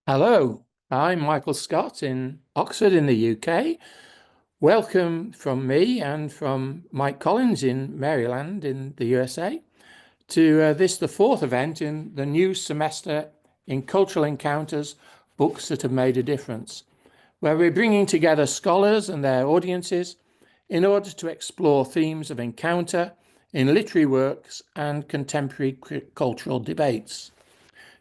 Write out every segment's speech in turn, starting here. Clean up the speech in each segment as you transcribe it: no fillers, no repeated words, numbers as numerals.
Hello, I'm Michael Scott in Oxford in the UK. Welcome from me and from Mike Collins in Maryland in the USA to the fourth event in the new semester in Cultural Encounters, Books That Have Made a Difference, where we're bringing together scholars and their audiences in order to explore themes of encounter in literary works and contemporary cultural debates.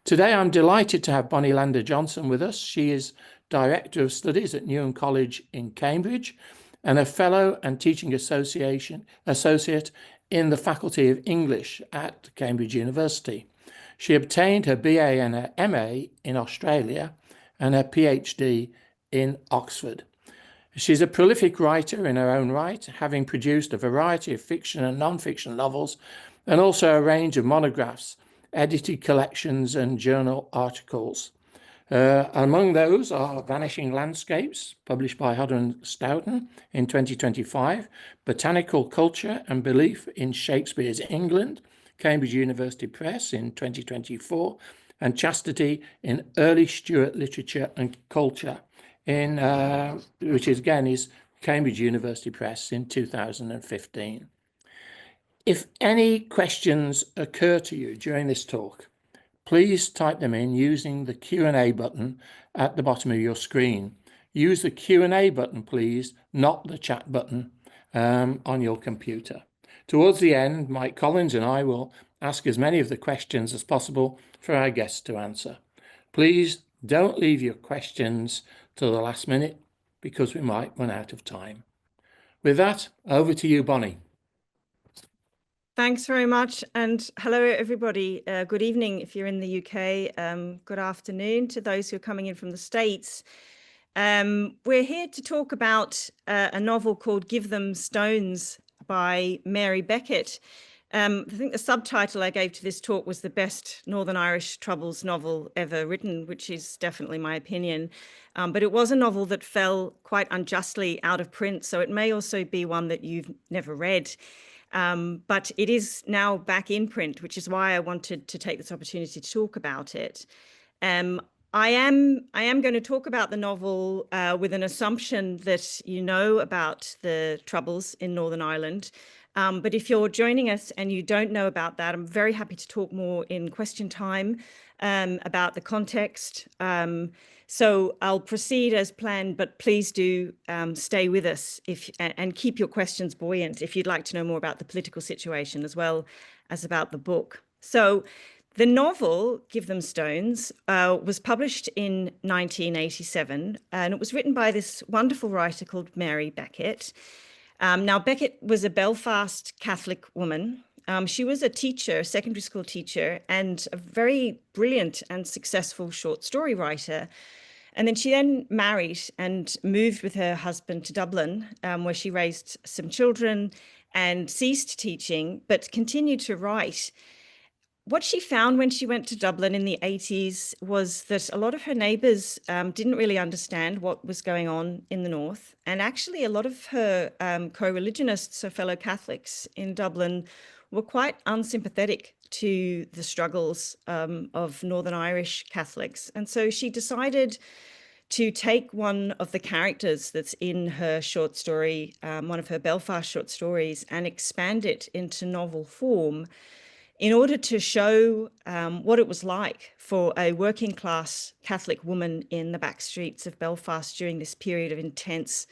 Today, I'm delighted to have Bonnie Lander Johnson with us. She is Director of Studies at Newnham College in Cambridge and a Fellow and Teaching Associate in the Faculty of English at Cambridge University. She obtained her BA and her MA in Australia and her PhD in Oxford. She's a prolific writer in her own right, having produced a variety of fiction and non-fiction novels and also a range of monographs, edited collections and journal articles. Among those are Vanishing Landscapes, published by Hodder and Stoughton in 2025, Botanical Culture and Belief in Shakespeare's England, Cambridge University Press in 2024, and Chastity in Early Stuart Literature and Culture, which again is Cambridge University Press in 2015. If any questions occur to you during this talk, please type them in using the Q&A button at the bottom of your screen. Use the Q&A button, please, not the chat button on your computer. Towards the end, Mike Collins and I will ask as many of the questions as possible for our guests to answer. Please don't leave your questions till the last minute because we might run out of time. With that, over to you, Bonnie. Thanks very much. And hello, everybody. Good evening if you're in the UK. Good afternoon to those who are coming in from the States. We're here to talk about a novel called Give Them Stones by Mary Beckett. I think the subtitle I gave to this talk was the best Northern Irish Troubles novel ever written, which is definitely my opinion. But it was a novel that fell quite unjustly out of print, so it may also be one that you've never read. But it is now back in print, which is why I wanted to take this opportunity to talk about it. I am going to talk about the novel with an assumption that you know about the Troubles in Northern Ireland. But if you're joining us and you don't know about that, I'm very happy to talk more in question time about the context. So I'll proceed as planned, but please do stay with us and keep your questions buoyant if you'd like to know more about the political situation as well as about the book. So the novel, Give Them Stones, was published in 1987, and it was written by this wonderful writer called Mary Beckett. Now, Beckett was a Belfast Catholic woman. She was a teacher, a secondary school teacher, and a very brilliant and successful short story writer. And then she married and moved with her husband to Dublin, where she raised some children and ceased teaching, but continued to write. What she found when she went to Dublin in the 80s was that a lot of her neighbours didn't really understand what was going on in the north. And actually, a lot of her co-religionists, her fellow Catholics in Dublin, were quite unsympathetic to the struggles of Northern Irish Catholics. And so she decided to take one of the characters that's in her short story, one of her Belfast short stories, and expand it into novel form, in order to show what it was like for a working class Catholic woman in the back streets of Belfast during this period of intense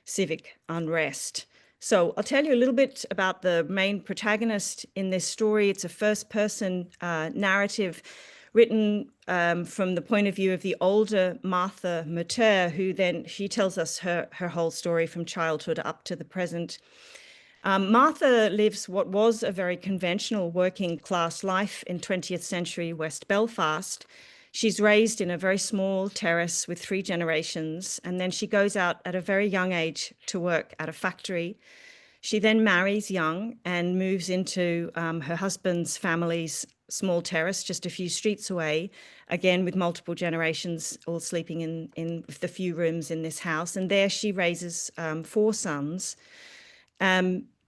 civic unrest. So I'll tell you a little bit about the main protagonist in this story. It's a first-person narrative written from the point of view of the older Martha Mater, who then, she tells us her whole story from childhood up to the present. Martha lives what was a very conventional working class life in 20th century West Belfast. She's raised in a very small terrace with 3 generations, and then she goes out at a very young age to work at a factory. She then marries young and moves into her husband's family's small terrace just a few streets away, again with multiple generations all sleeping in the few rooms in this house. And there she raises 4 sons.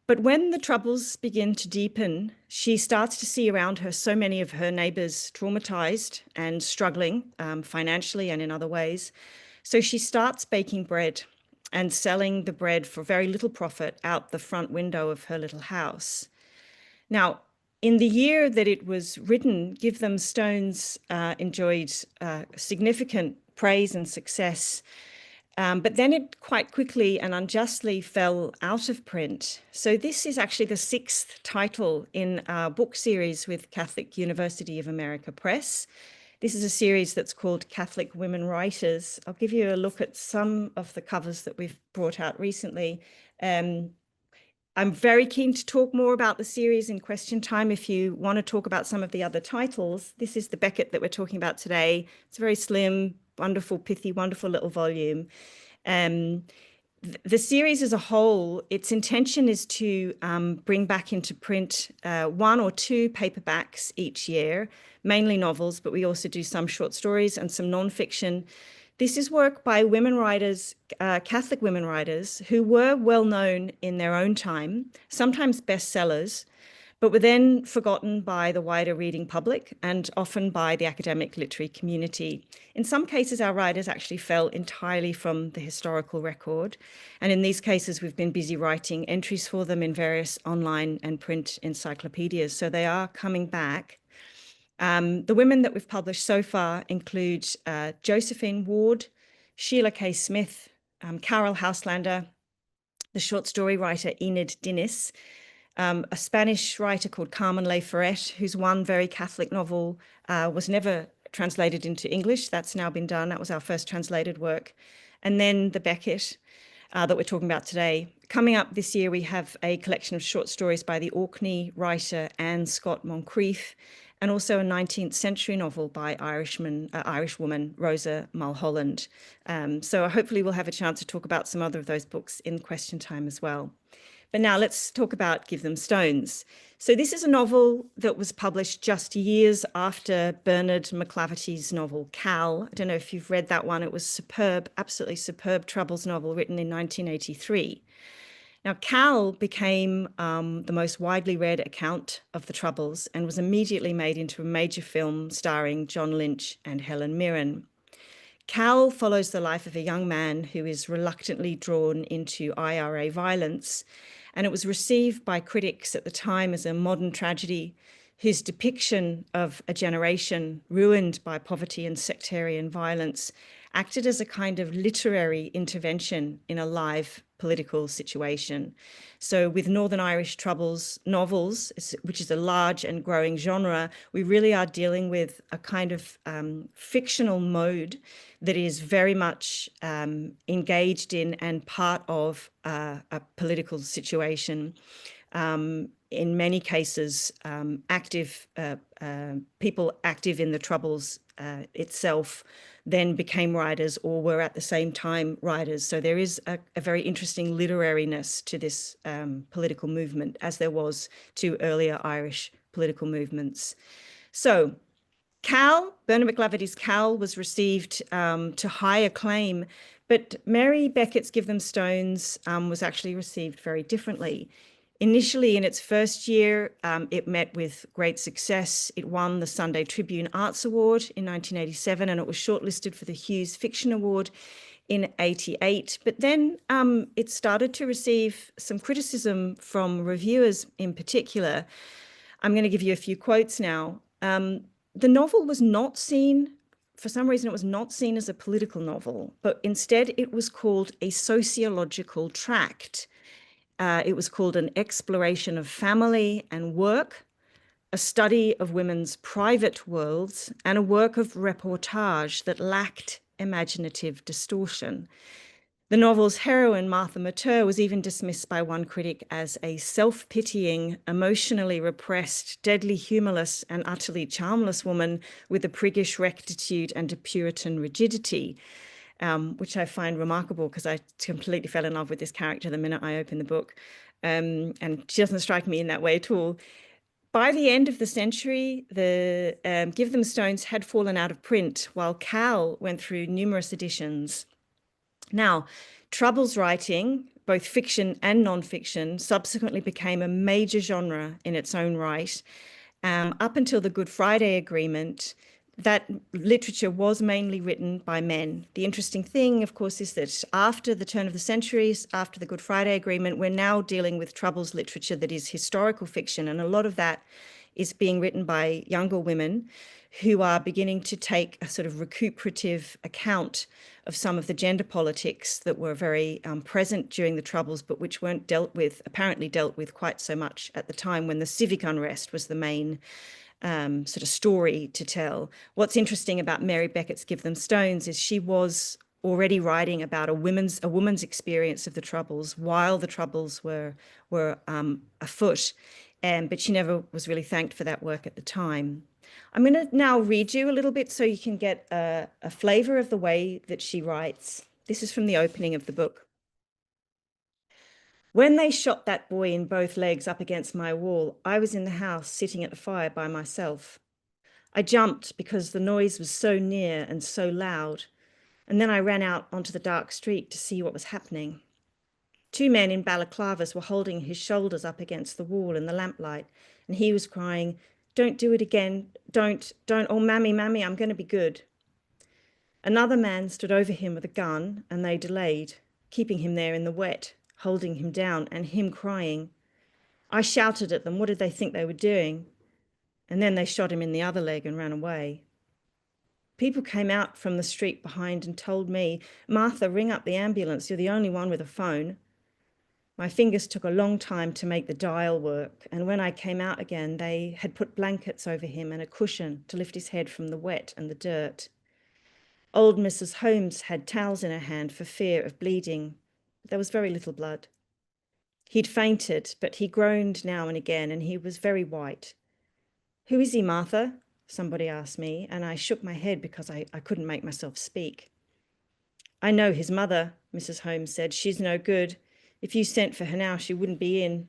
But when the troubles begin to deepen, she starts to see around her so many of her neighbors traumatized and struggling financially and in other ways. So she starts baking bread and selling the bread for very little profit out the front window of her little house. Now, in the year that it was written, Give Them Stones enjoyed significant praise and success. But then it quite quickly and unjustly fell out of print. So this is actually the 6th title in our book series with Catholic University of America Press. This is a series that's called Catholic Women Writers. I'll give you a look at some of the covers that we've brought out recently. I'm very keen to talk more about the series in question time if you want to talk about some of the other titles. This is the Becket that we're talking about today. It's very slim, wonderful, pithy, wonderful little volume. The series as a whole, its intention is to bring back into print 1 or 2 paperbacks each year, mainly novels, but we also do some short stories and some nonfiction. This is work by women writers, Catholic women writers, who were well known in their own time, sometimes bestsellers, but were then forgotten by the wider reading public and often by the academic literary community. In some cases, our writers actually fell entirely from the historical record. And in these cases, we've been busy writing entries for them in various online and print encyclopedias. So they are coming back. The women that we've published so far include Josephine Ward, Sheila K. Smith, Carol Houselander, the short story writer Enid Dinis, a Spanish writer called Carmen Le Ferret, whose one very Catholic novel was never translated into English. That's now been done. That was our first translated work. And then the Becket that we're talking about today. Coming up this year, we have a collection of short stories by the Orkney writer Anne Scott Moncrieff, and also a 19th century novel by Irish woman Rosa Mulholland. So hopefully we'll have a chance to talk about some other of those books in question time as well. But now let's talk about Give Them Stones. So this is a novel that was published just years after Bernard McClaverty's novel Cal. I don't know if you've read that one. It was superb, absolutely superb Troubles novel written in 1983. Now, Cal became the most widely read account of the Troubles and was immediately made into a major film starring John Lynch and Helen Mirren. Cal follows the life of a young man who is reluctantly drawn into IRA violence, and it was received by critics at the time as a modern tragedy whose depiction of a generation ruined by poverty and sectarian violence acted as a kind of literary intervention in a live political situation. So with Northern Irish Troubles novels, which is a large and growing genre, we really are dealing with a kind of fictional mode that is very much engaged in and part of a political situation. In many cases, people active in the Troubles itself then became writers or were at the same time writers. So there is a very interesting literariness to this political movement, as there was to earlier Irish political movements. So Cal, Bernard McClaverty's Cal, was received to high acclaim, but Mary Beckett's Give Them Stones was actually received very differently. Initially, in its first year, it met with great success. It won the Sunday Tribune Arts Award in 1987, and it was shortlisted for the Hughes Fiction Award in 88. But then it started to receive some criticism from reviewers in particular. I'm going to give you a few quotes now. The novel was not seen, for some reason, it was not seen as a political novel, but instead it was called a sociological tract. It was called an exploration of family and work, a study of women's private worlds, and a work of reportage that lacked imaginative distortion. The novel's heroine, Martha Mater, was even dismissed by one critic as a self-pitying, emotionally repressed, deadly humorless, and utterly charmless woman with a priggish rectitude and a Puritan rigidity. Which I find remarkable because I completely fell in love with this character the minute I opened the book. And she doesn't strike me in that way at all. By the end of the century, the Give Them Stones had fallen out of print, while Cal went through numerous editions. Now, Troubles writing, both fiction and non-fiction, subsequently became a major genre in its own right. Up until the Good Friday Agreement, that literature was mainly written by men. The interesting thing, of course, is that after the turn of the centuries, after the Good Friday Agreement, we're now dealing with Troubles literature that is historical fiction. And a lot of that is being written by younger women who are beginning to take a sort of recuperative account of some of the gender politics that were very present during the Troubles, but which weren't apparently dealt with quite so much at the time when the civic unrest was the main sort of story to tell. What's interesting about Mary Beckett's Give Them Stones is she was already writing about a woman's experience of the Troubles while the Troubles were afoot, but she never was really thanked for that work at the time. I'm going to now read you a little bit so you can get a flavor of the way that she writes. This is from the opening of the book. When they shot that boy in both legs up against my wall, I was in the house sitting at the fire by myself. I jumped because the noise was so near and so loud, and then I ran out onto the dark street to see what was happening. 2 men in balaclavas were holding his shoulders up against the wall in the lamplight, and he was crying, "Don't do it again, don't, oh mammy, I'm going to be good." Another man stood over him with a gun, and they delayed, keeping him there in the wet, holding him down, and him crying. I shouted at them, what did they think they were doing? And then they shot him in the other leg and ran away. People came out from the street behind and told me, "Martha, ring up the ambulance, you're the only one with a phone." My fingers took a long time to make the dial work, and when I came out again, they had put blankets over him and a cushion to lift his head from the wet and the dirt. Old Mrs. Holmes had towels in her hand for fear of bleeding, but there was very little blood. He'd fainted, but he groaned now and again, and he was very white. "Who is he, Martha?" somebody asked me, and I shook my head because I couldn't make myself speak. "I know his mother," Mrs. Holmes said. "She's no good. If you sent for her now, she wouldn't be in."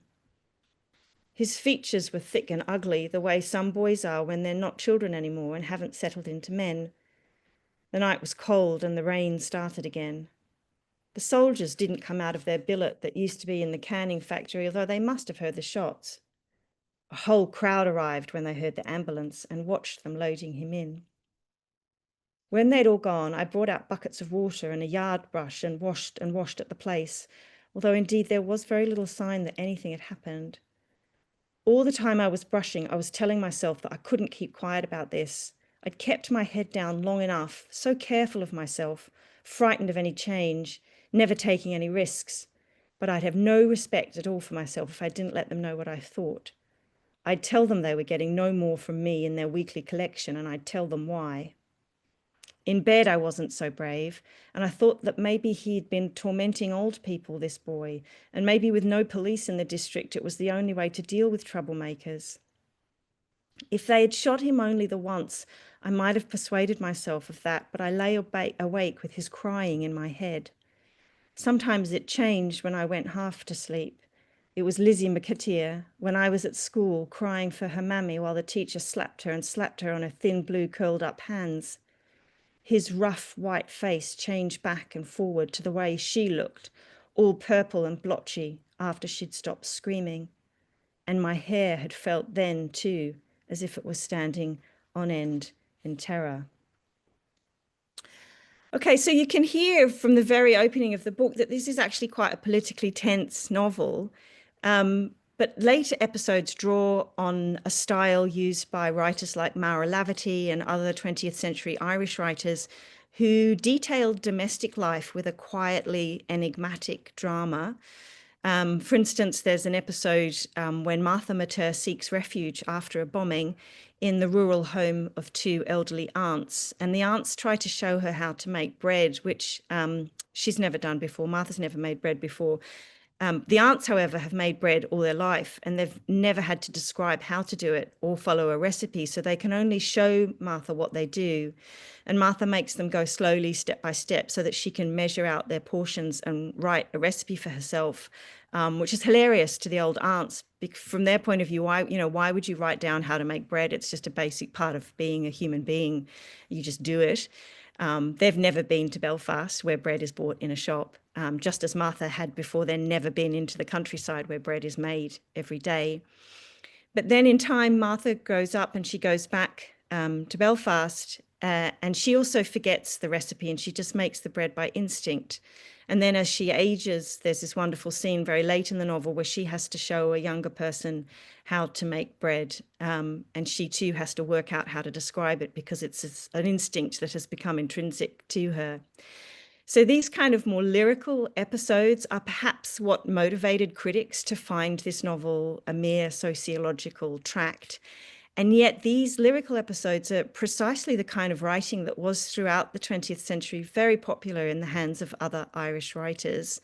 His features were thick and ugly, the way some boys are when they're not children anymore and haven't settled into men. The night was cold and the rain started again. The soldiers didn't come out of their billet that used to be in the canning factory, although they must have heard the shots. A whole crowd arrived when they heard the ambulance and watched them loading him in. When they'd all gone, I brought out buckets of water and a yard brush and washed at the place, although indeed there was very little sign that anything had happened. All the time I was brushing, I was telling myself that I couldn't keep quiet about this. I'd kept my head down long enough, so careful of myself, frightened of any change, never taking any risks. But I'd have no respect at all for myself if I didn't let them know what I thought. I'd tell them they were getting no more from me in their weekly collection, and I'd tell them why. In bed, I wasn't so brave, and I thought that maybe he'd been tormenting old people, this boy, and maybe with no police in the district, it was the only way to deal with troublemakers. If they had shot him only the once, I might have persuaded myself of that, but I lay awake with his crying in my head. Sometimes it changed when I went half to sleep. It was Lizzie McAteer, when I was at school, crying for her mammy while the teacher slapped her on her thin blue curled up hands. His rough white face changed back and forward to the way she looked, all purple and blotchy after she'd stopped screaming. And my hair had felt then too, as if it was standing on end in terror. Okay, so you can hear from the very opening of the book that this is actually quite a politically tense novel, but later episodes draw on a style used by writers like Maura Laverty and other 20th century Irish writers who detailed domestic life with a quietly enigmatic drama. For instance, there's an episode when Martha Mater seeks refuge after a bombing in the rural home of 2 elderly aunts. And the aunts try to show her how to make bread, which she's never done before. Martha's never made bread before. The aunts, however, have made bread all their life, and they've never had to describe how to do it or follow a recipe, so they can only show Martha what they do. And Martha makes them go slowly, step by step, so that she can measure out their portions and write a recipe for herself, which is hilarious to the old aunts. From their point of view, why would you write down how to make bread? It's just a basic part of being a human being. You just do it. They've never been to Belfast, where bread is bought in a shop, just as Martha had before then never been into the countryside where bread is made every day. But then in time, Martha grows up and she goes back to Belfast, and she also forgets the recipe and she just makes the bread by instinct. And then as she ages, there's this wonderful scene very late in the novel where she has to show a younger person how to make bread. And she too has to work out how to describe it because it's an instinct that has become intrinsic to her. So these kind of more lyrical episodes are perhaps what motivated critics to find this novel a mere sociological tract. And yet these lyrical episodes are precisely the kind of writing that was throughout the 20th century very popular in the hands of other Irish writers.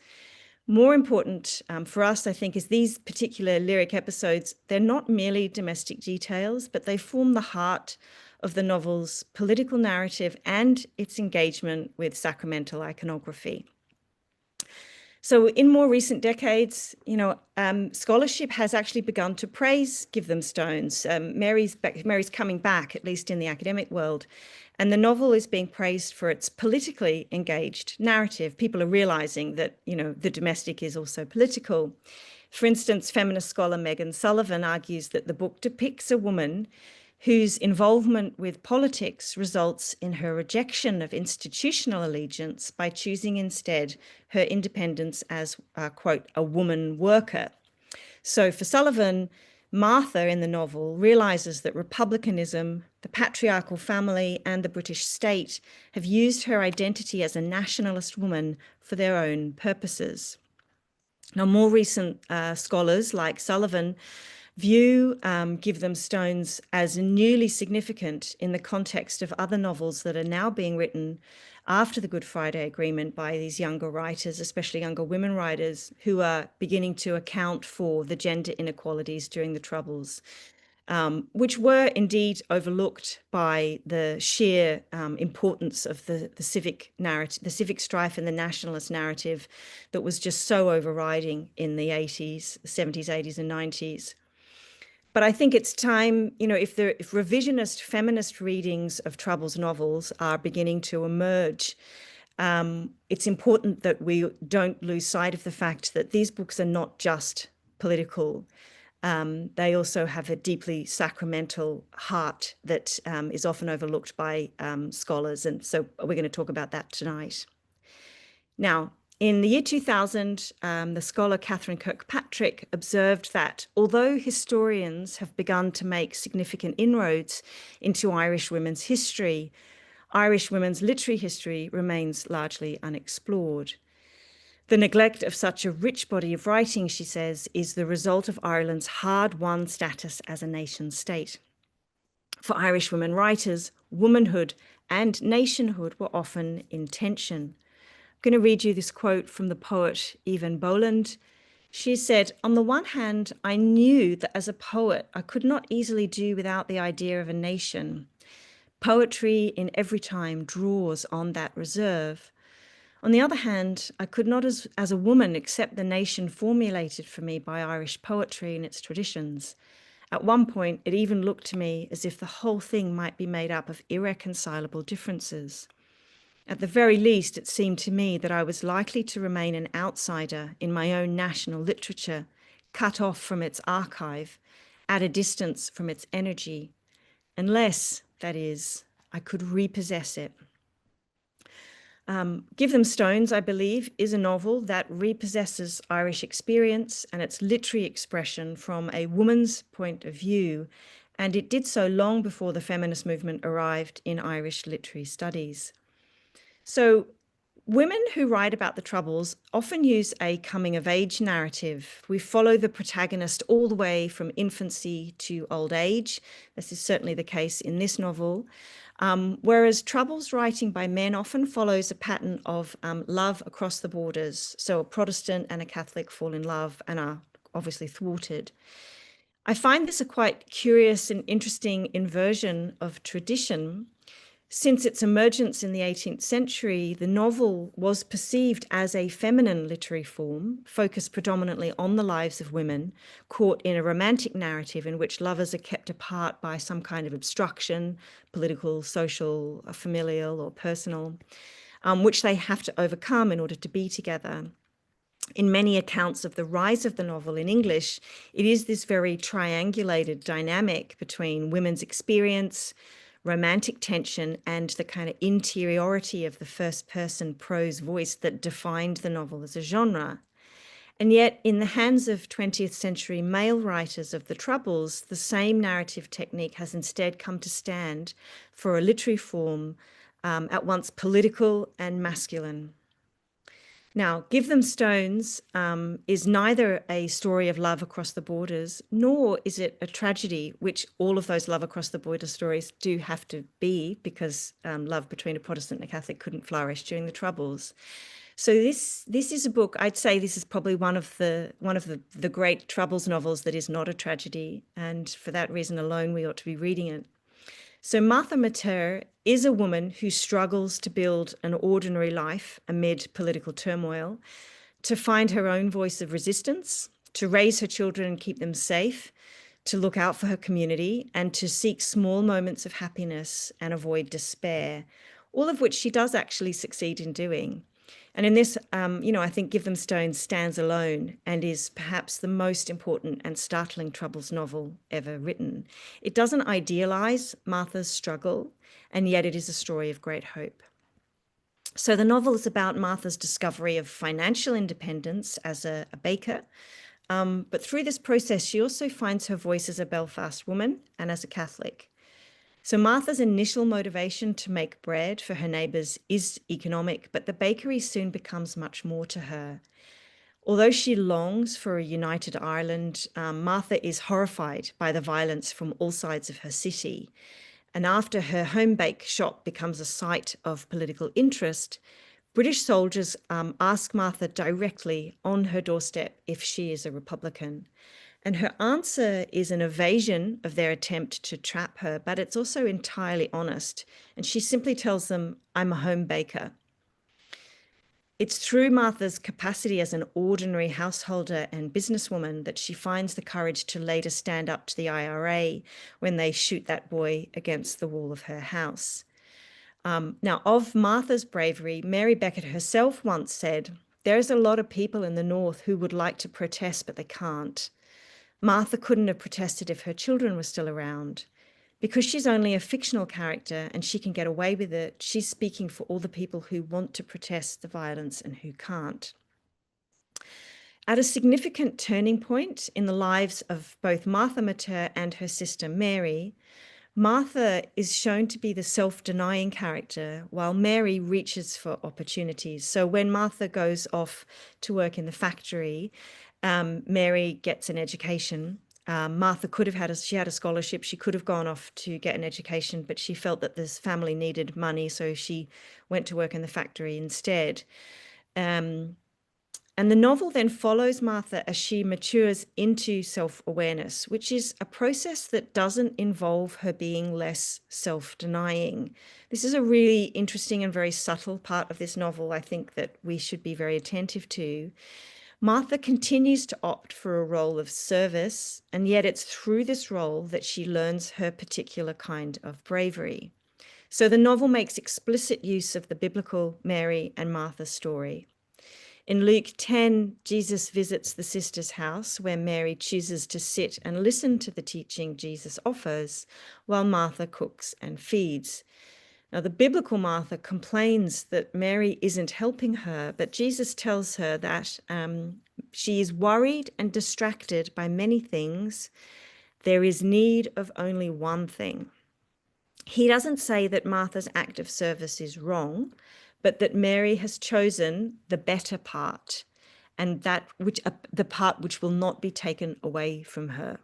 More important for us, I think, is these particular lyric episodes. They're not merely domestic details, but they form the heart of the novel's political narrative and its engagement with sacramental iconography. So in more recent decades, scholarship has actually begun to praise Give Them Stones. Mary's coming back, at least in the academic world. And the novel is being praised for its politically engaged narrative. People are realizing that, the domestic is also political. For instance, feminist scholar Megan Sullivan argues that the book depicts a woman whose involvement with politics results in her rejection of institutional allegiance by choosing instead her independence as, quote, a woman worker. So for Sullivan, Martha in the novel realizes that republicanism, the patriarchal family, and the British state have used her identity as a nationalist woman for their own purposes. Now, more recent scholars like Sullivan view Give Them Stones as newly significant in the context of other novels that are now being written after the Good Friday Agreement by these younger writers, especially younger women writers, who are beginning to account for the gender inequalities during the Troubles, which were indeed overlooked by the sheer importance of the civic narrative, the civic strife and the nationalist narrative that was just so overriding in the 80s, 70s, 80s, and 90s. But I think it's time, if revisionist feminist readings of Troubles novels are beginning to emerge, it's important that we don't lose sight of the fact that these books are not just political. They also have a deeply sacramental heart that is often overlooked by scholars. And so we're going to talk about that tonight. Now, in the year 2000, the scholar Catherine Kirkpatrick observed that although historians have begun to make significant inroads into Irish women's history, Irish women's literary history remains largely unexplored. The neglect of such a rich body of writing, she says, is the result of Ireland's hard-won status as a nation-state. For Irish women writers, womanhood and nationhood were often in tension. I'm going to read you this quote from the poet Evan Boland. She said, "On the one hand, I knew that as a poet, I could not easily do without the idea of a nation. Poetry in every time draws on that reserve. On the other hand, I could not as a woman accept the nation formulated for me by Irish poetry and its traditions. At one point, it even looked to me as if the whole thing might be made up of irreconcilable differences. At the very least, it seemed to me that I was likely to remain an outsider in my own national literature, cut off from its archive, at a distance from its energy, unless, that is, I could repossess it." Give Them Stones, I believe, is a novel that repossesses Irish experience and its literary expression from a woman's point of view, and it did so long before the feminist movement arrived in Irish literary studies. So women who write about the Troubles often use a coming-of-age narrative. We follow the protagonist all the way from infancy to old age. This is certainly the case in this novel. Whereas Troubles writing by men often follows a pattern of love across the borders. So a Protestant and a Catholic fall in love and are obviously thwarted. I find this a quite curious and interesting inversion of tradition. Since its emergence in the 18th century, the novel was perceived as a feminine literary form, focused predominantly on the lives of women, caught in a romantic narrative in which lovers are kept apart by some kind of obstruction, political, social, familial, or personal, which they have to overcome in order to be together. In many accounts of the rise of the novel in English, it is this very triangulated dynamic between women's experience, romantic tension, and the kind of interiority of the first-person prose voice that defined the novel as a genre. And yet, in the hands of 20th century male writers of the Troubles, the same narrative technique has instead come to stand for a literary form at once political and masculine. Now, Give Them Stones is neither a story of love across the borders, nor is it a tragedy, which all of those love across the border stories do have to be, because love between a Protestant and a Catholic couldn't flourish during the Troubles. So this is a book, I'd say this is probably one of the great Troubles novels that is not a tragedy, and for that reason alone, we ought to be reading it. So Martha Mather is a woman who struggles to build an ordinary life amid political turmoil, to find her own voice of resistance, to raise her children and keep them safe, to look out for her community, and to seek small moments of happiness and avoid despair, all of which she does actually succeed in doing. And in this, I think Give Them Stones stands alone and is perhaps the most important and startling Troubles novel ever written. It doesn't idealize Martha's struggle, and yet it is a story of great hope. So the novel is about Martha's discovery of financial independence as a baker, but through this process, she also finds her voice as a Belfast woman and as a Catholic. So Martha's initial motivation to make bread for her neighbours is economic, but the bakery soon becomes much more to her. Although she longs for a united Ireland, Martha is horrified by the violence from all sides of her city. And after her home bake shop becomes a site of political interest, British soldiers ask Martha directly on her doorstep if she is a Republican. And her answer is an evasion of their attempt to trap her, but it's also entirely honest. And she simply tells them, I'm a home baker. It's through Martha's capacity as an ordinary householder and businesswoman that she finds the courage to later stand up to the IRA when they shoot that boy against the wall of her house. Now, of Martha's bravery, Mary Beckett herself once said, there's a lot of people in the North who would like to protest, but they can't. Martha couldn't have protested if her children were still around. Because she's only a fictional character and she can get away with it, she's speaking for all the people who want to protest the violence and who can't. At a significant turning point in the lives of both Martha Mather and her sister Mary, Martha is shown to be the self-denying character, while Mary reaches for opportunities. So when Martha goes off to work in the factory, Mary gets an education. Martha could have she had a scholarship. She could have gone off to get an education, but she felt that this family needed money, so she went to work in the factory instead. And the novel then follows Martha as she matures into self-awareness, which is a process that doesn't involve her being less self-denying. This is a really interesting and very subtle part of this novel, I think, that we should be very attentive to. Martha continues to opt for a role of service, and yet it's through this role that she learns her particular kind of bravery. So the novel makes explicit use of the biblical Mary and Martha story. In Luke 10, Jesus visits the sister's house where Mary chooses to sit and listen to the teaching Jesus offers while Martha cooks and feeds. Now, the biblical Martha complains that Mary isn't helping her, but Jesus tells her that she is worried and distracted by many things. There is need of only one thing. He doesn't say that Martha's act of service is wrong, but that Mary has chosen the better part, and that the part which will not be taken away from her.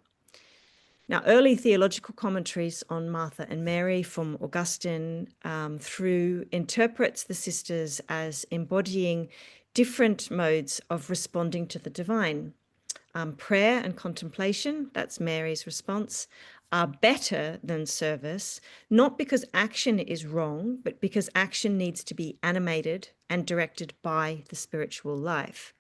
Now, early theological commentaries on Martha and Mary from Augustine through interprets the sisters as embodying different modes of responding to the divine. prayer and contemplation, that's Mary's response, are better than service, not because action is wrong, but because action needs to be animated and directed by the spiritual life.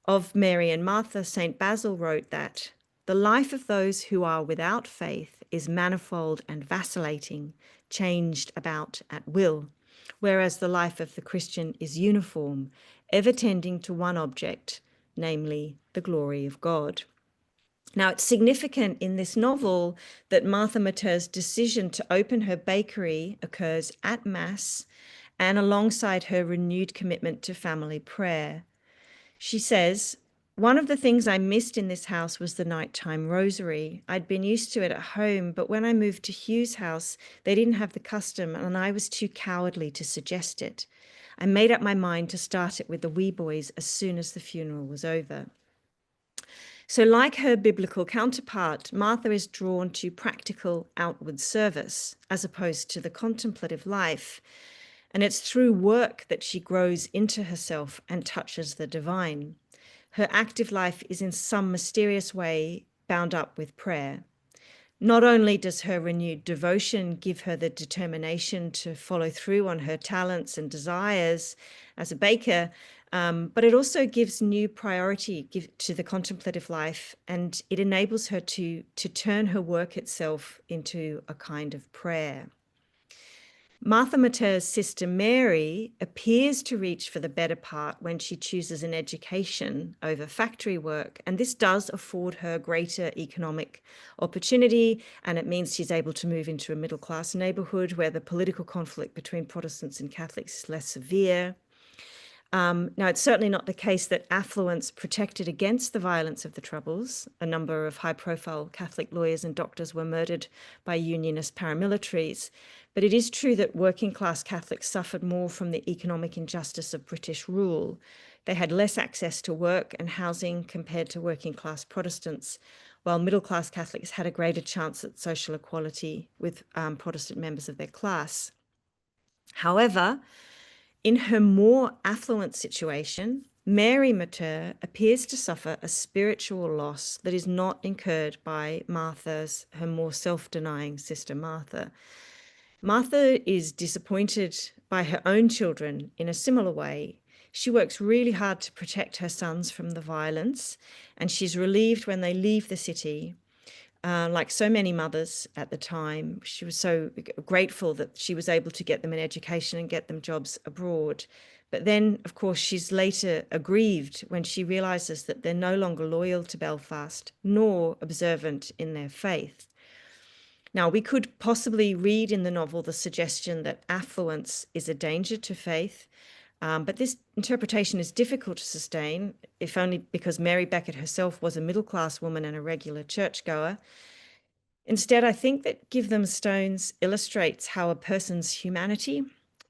Of Mary and Martha, St. Basil wrote that the life of those who are without faith is manifold and vacillating, changed about at will, whereas the life of the Christian is uniform, ever tending to one object, namely the glory of God. Now, it's significant in this novel that Martha Matter's decision to open her bakery occurs at Mass and alongside her renewed commitment to family prayer. She says, one of the things I missed in this house was the nighttime rosary. I'd been used to it at home, but when I moved to Hugh's house, they didn't have the custom and I was too cowardly to suggest it. I made up my mind to start it with the wee boys as soon as the funeral was over. So like her biblical counterpart, Martha is drawn to practical outward service as opposed to the contemplative life. And it's through work that she grows into herself and touches the divine. Her active life is in some mysterious way bound up with prayer. Not only does her renewed devotion give her the determination to follow through on her talents and desires as a baker, but it also gives new priority to the contemplative life, and it enables her to turn her work itself into a kind of prayer. Martha Matter's sister Mary appears to reach for the better part when she chooses an education over factory work, and this does afford her greater economic opportunity, and it means she's able to move into a middle-class neighborhood where the political conflict between Protestants and Catholics is less severe. Now, it's certainly not the case that affluence protected against the violence of the Troubles. A number of high-profile Catholic lawyers and doctors were murdered by Unionist paramilitaries. But it is true that working-class Catholics suffered more from the economic injustice of British rule. They had less access to work and housing compared to working-class Protestants, while middle-class Catholics had a greater chance at social equality with Protestant members of their class. However, in her more affluent situation, Mary Matter appears to suffer a spiritual loss that is not incurred by her more self-denying sister Martha. Martha is disappointed by her own children in a similar way. She works really hard to protect her sons from the violence, and she's relieved when they leave the city. Like so many mothers at the time, she was so grateful that she was able to get them an education and get them jobs abroad. But then, of course, she's later aggrieved when she realizes that they're no longer loyal to Belfast, nor observant in their faith. Now, we could possibly read in the novel the suggestion that affluence is a danger to faith, but this interpretation is difficult to sustain, if only because Mary Beckett herself was a middle-class woman and a regular churchgoer. Instead, I think that Give Them Stones illustrates how a person's humanity,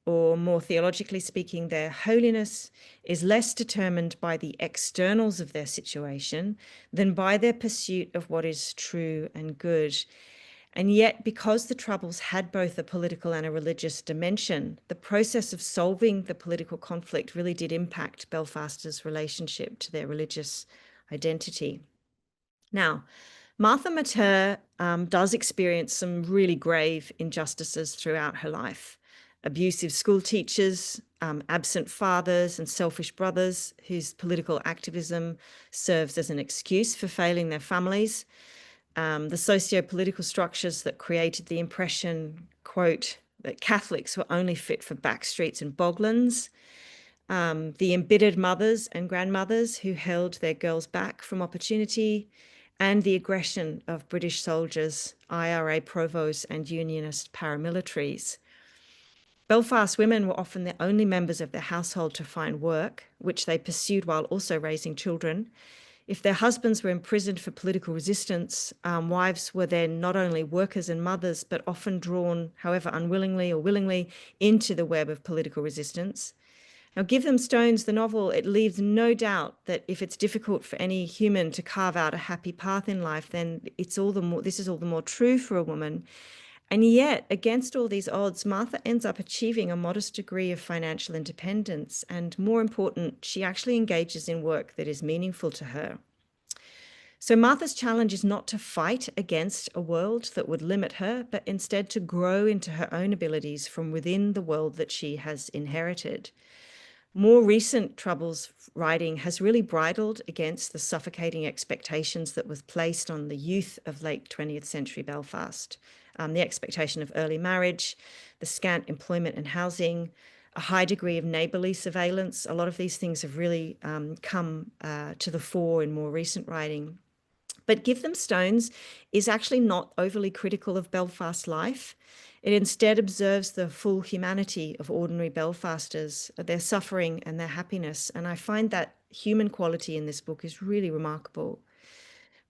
or more theologically speaking, their holiness, is less determined by the externals of their situation than by their pursuit of what is true and good. And yet, because the Troubles had both a political and a religious dimension, the process of solving the political conflict really did impact Belfasters' relationship to their religious identity. Now, Martha Matter does experience some really grave injustices throughout her life. Abusive school teachers, absent fathers and selfish brothers whose political activism serves as an excuse for failing their families. The socio-political structures that created the impression, quote, that Catholics were only fit for backstreets and boglands, the embittered mothers and grandmothers who held their girls back from opportunity, and the aggression of British soldiers, IRA provosts and Unionist paramilitaries. Belfast women were often the only members of their household to find work, which they pursued while also raising children. If their husbands were imprisoned for political resistance, wives were then not only workers and mothers, but often drawn, however unwillingly or willingly, into the web of political resistance. Now, Give Them Stones, the novel, it leaves no doubt that if it's difficult for any human to carve out a happy path in life, then this is all the more true for a woman. And yet, against all these odds, Martha ends up achieving a modest degree of financial independence. And more important, she actually engages in work that is meaningful to her. So Martha's challenge is not to fight against a world that would limit her, but instead to grow into her own abilities from within the world that she has inherited. More recent Troubles writing has really bridled against the suffocating expectations that was placed on the youth of late 20th century Belfast. The expectation of early marriage, the scant employment and housing, a high degree of neighbourly surveillance. A lot of these things have really come to the fore in more recent writing. But Give Them Stones is actually not overly critical of Belfast life. It instead observes the full humanity of ordinary Belfasters, their suffering and their happiness. And I find that human quality in this book is really remarkable.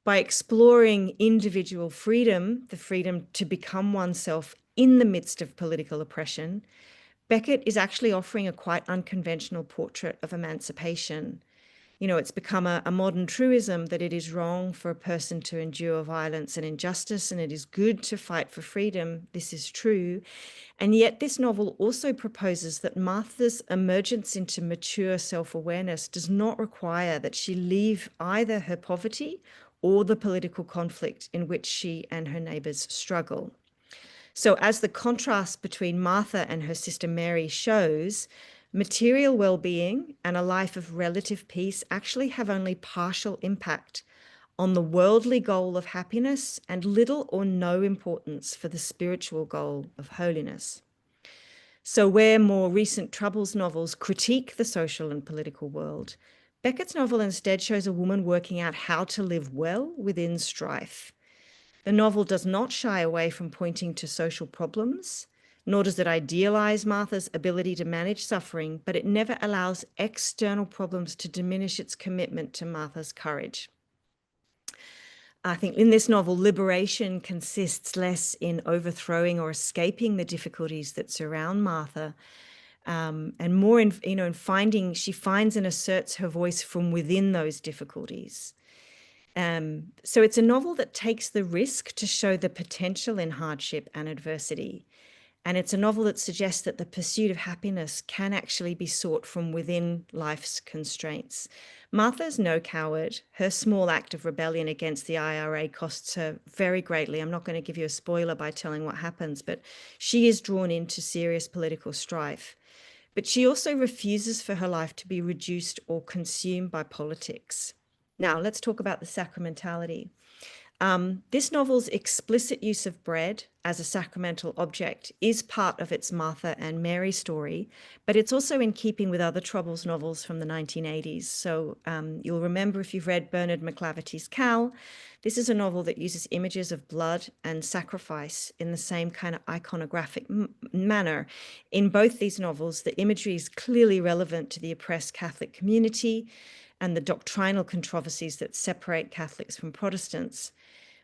By exploring individual freedom, the freedom to become oneself in the midst of political oppression, Beckett is actually offering a quite unconventional portrait of emancipation. You know, it's become a modern truism that it is wrong for a person to endure violence and injustice, and it is good to fight for freedom. This is true. And yet this novel also proposes that Martha's emergence into mature self-awareness does not require that she leave either her poverty or the political conflict in which she and her neighbours struggle. So as the contrast between Martha and her sister Mary shows, material well-being and a life of relative peace actually have only partial impact on the worldly goal of happiness and little or no importance for the spiritual goal of holiness. So where more recent Troubles novels critique the social and political world, Beckett's novel instead shows a woman working out how to live well within strife. The novel does not shy away from pointing to social problems, nor does it idealize Martha's ability to manage suffering, but it never allows external problems to diminish its commitment to Martha's courage. I think in this novel, liberation consists less in overthrowing or escaping the difficulties that surround Martha, and more in, in finding, she finds and asserts her voice from within those difficulties. So it's a novel that takes the risk to show the potential in hardship and adversity. And it's a novel that suggests that the pursuit of happiness can actually be sought from within life's constraints. Martha's no coward. Her small act of rebellion against the IRA costs her very greatly. I'm not going to give you a spoiler by telling what happens, but she is drawn into serious political strife. But she also refuses for her life to be reduced or consumed by politics. Now, let's talk about the sacramentality. This novel's explicit use of bread as a sacramental object is part of its Martha and Mary story, but it's also in keeping with other Troubles novels from the 1980s. So you'll remember if you've read Bernard McClaverty's Cal, this is a novel that uses images of blood and sacrifice in the same kind of iconographic manner. In both these novels, the imagery is clearly relevant to the oppressed Catholic community and the doctrinal controversies that separate Catholics from Protestants.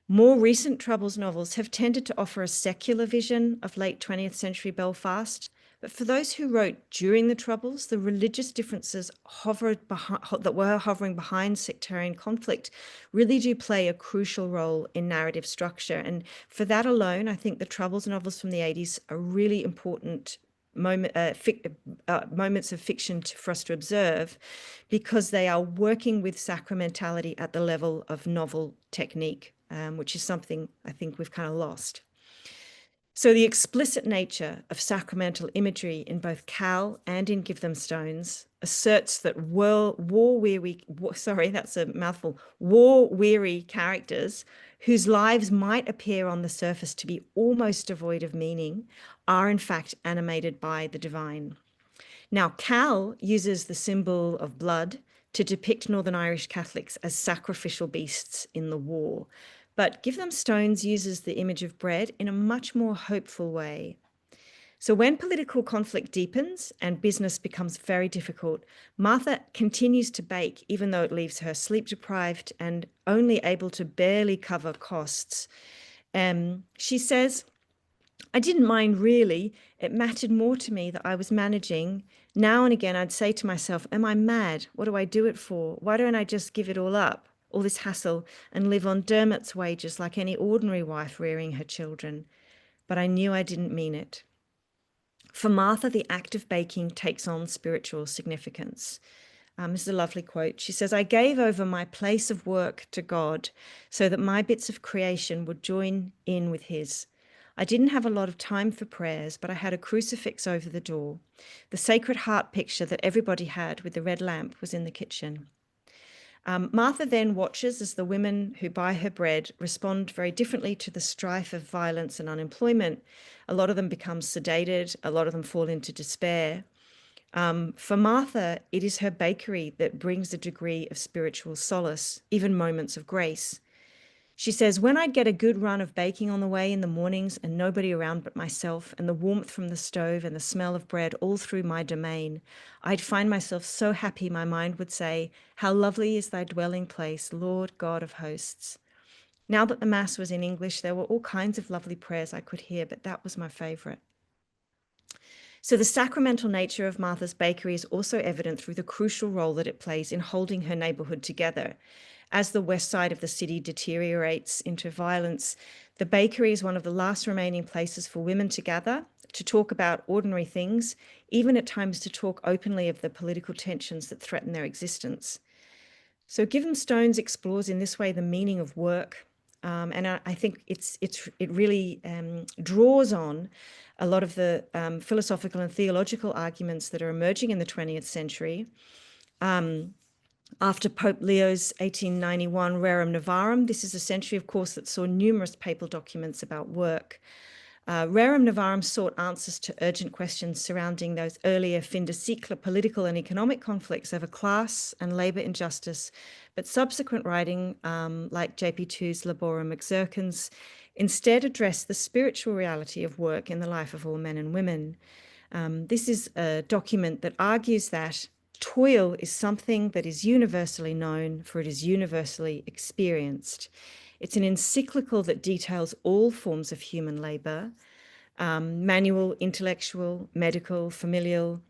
More recent Troubles novels have tended to offer a secular vision of late 20th century Belfast, but for those who wrote during the Troubles, the religious differences that were hovering behind sectarian conflict really do play a crucial role in narrative structure. And for that alone, I think the Troubles novels from the 80s are really important moments of fiction for us to observe, because they are working with sacramentality at the level of novel technique, which is something I think we've kind of lost. So the explicit nature of sacramental imagery in both Cal and in Give Them Stones asserts that war-weary characters whose lives might appear on the surface to be almost devoid of meaning are in fact animated by the divine. Now, Cal uses the symbol of blood to depict Northern Irish Catholics as sacrificial beasts in the war, but Give Them Stones uses the image of bread in a much more hopeful way. So when political conflict deepens and business becomes very difficult, Martha continues to bake, even though it leaves her sleep deprived and only able to barely cover costs. She says, "I didn't mind really. It mattered more to me that I was managing. Now and again, I'd say to myself, am I mad? What do I do it for? Why don't I just give it all up, all this hassle, and live on Dermot's wages like any ordinary wife rearing her children?" But I knew I didn't mean it. For Martha, the act of baking takes on spiritual significance. This is a lovely quote. She says, "I gave over my place of work to God so that my bits of creation would join in with his. I didn't have a lot of time for prayers, but I had a crucifix over the door. The Sacred Heart picture that everybody had with the red lamp was in the kitchen." Martha then watches as the women who buy her bread respond very differently to the strife of violence and unemployment. A lot of them become sedated, a lot of them fall into despair. For Martha, it is her bakery that brings a degree of spiritual solace, even moments of grace. She says, "When I'd get a good run of baking on the way in the mornings and nobody around but myself and the warmth from the stove and the smell of bread all through my domain, I'd find myself so happy my mind would say, 'How lovely is thy dwelling place, Lord God of hosts.'" Now that the Mass was in English, there were all kinds of lovely prayers I could hear, but that was my favorite. So the sacramental nature of Martha's Bakery is also evident through the crucial role that it plays in holding her neighborhood together. As the west side of the city deteriorates into violence, the bakery is one of the last remaining places for women to gather, to talk about ordinary things, even at times to talk openly of the political tensions that threaten their existence. So Given Stones explores in this way the meaning of work, and I think it really draws on a lot of the philosophical and theological arguments that are emerging in the 20th century. After Pope Leo's 1891 Rerum Novarum, this is a century, of course, that saw numerous papal documents about work. Rerum Novarum sought answers to urgent questions surrounding those earlier fin de siècle political and economic conflicts over class and labour injustice, but subsequent writing, like JP2's Laborem Exercens, instead addressed the spiritual reality of work in the life of all men and women. This is a document that argues that toil is something that is universally known, for it is universally experienced. It's an encyclical that details all forms of human labour, manual, intellectual, medical, familial.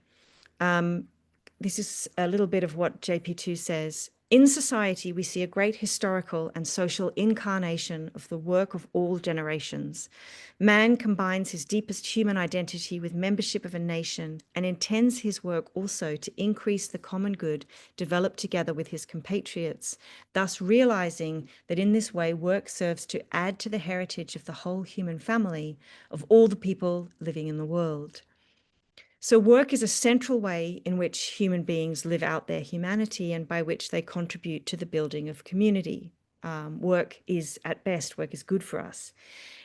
This is a little bit of what JP2 says. "In society, we see a great historical and social incarnation of the work of all generations. Man combines his deepest human identity with membership of a nation and intends his work also to increase the common good developed together with his compatriots, thus realizing that in this way work serves to add to the heritage of the whole human family of all the people living in the world." So work is a central way in which human beings live out their humanity and by which they contribute to the building of community. Work is, at best, work is good for us.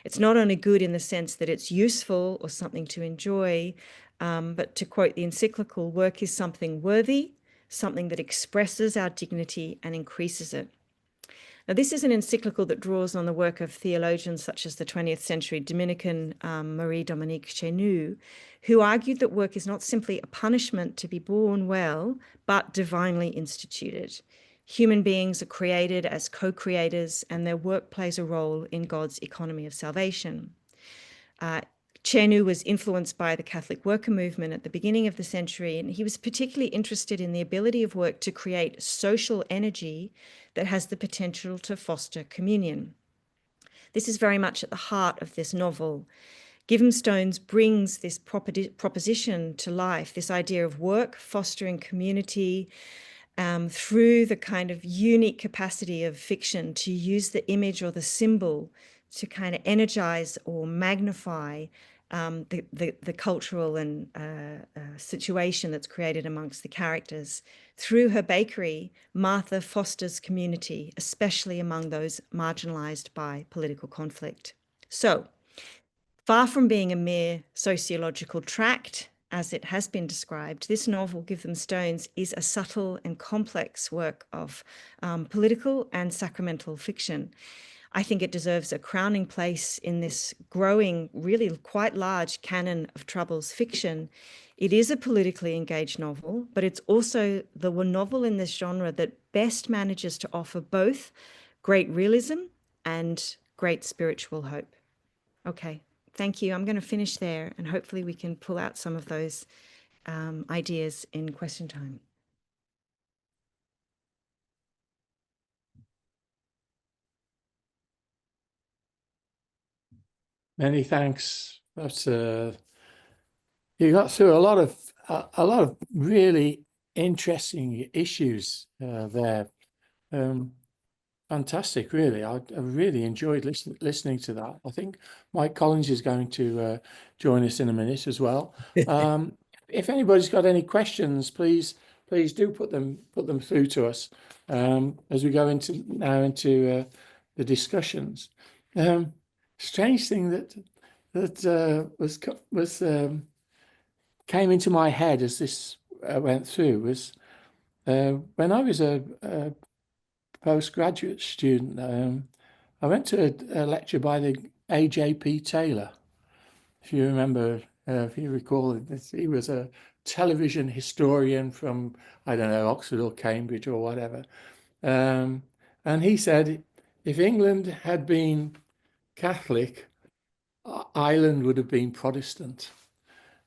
It's not only good in the sense that it's useful or something to enjoy, but to quote the encyclical, work is something worthy, something that expresses our dignity and increases it. Now, this is an encyclical that draws on the work of theologians such as the 20th century Dominican Marie-Dominique Chenu, who argued that work is not simply a punishment to be born well, but divinely instituted. Human beings are created as co-creators, and their work plays a role in God's economy of salvation. Chenu was influenced by the Catholic worker movement at the beginning of the century, and he was particularly interested in the ability of work to create social energy that has the potential to foster communion. This is very much at the heart of this novel. Given Stones brings this proposition to life, this idea of work fostering community, through the kind of unique capacity of fiction to use the image or the symbol to kind of energize or magnify the cultural and situation that's created amongst the characters. Through her bakery, Martha fosters community, especially among those marginalized by political conflict. So, far from being a mere sociological tract, as it has been described, this novel, Give Them Stones, is a subtle and complex work of political and sacramental fiction. I think it deserves a crowning place in this growing, really quite large canon of Troubles fiction. It is a politically engaged novel, but it's also the one novel in this genre that best manages to offer both great realism and great spiritual hope. Okay, thank you. I'm going to finish there, and hopefully we can pull out some of those ideas in question time. Many thanks. That's you got through a lot of really interesting issues there. Fantastic, really. I really enjoyed listening to that. I think Mike Collins is going to join us in a minute as well. If anybody's got any questions, please do put them through to us as we go into the discussions. Strange thing that was came into my head as this went through was when I was a postgraduate student, I went to a lecture by the A.J.P. Taylor. If you remember, if you recall, he was a television historian from, I don't know, Oxford or Cambridge or whatever. And he said, if England had been Catholic, Ireland would have been Protestant.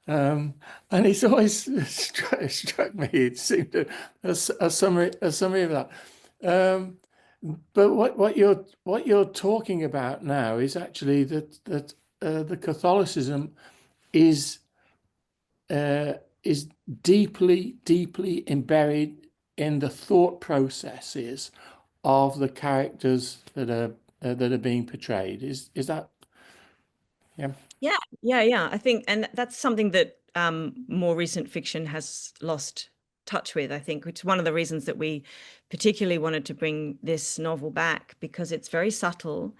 And it's always struck me. It seemed a summary of that. But what you're talking about now is actually that the Catholicism is deeply embedded in the thought processes of the characters that are being portrayed. Is that? Yeah. Yeah. I think, and that's something that more recent fiction has lost touch with, I think, which is one of the reasons that we particularly wanted to bring this novel back, because it's very subtle.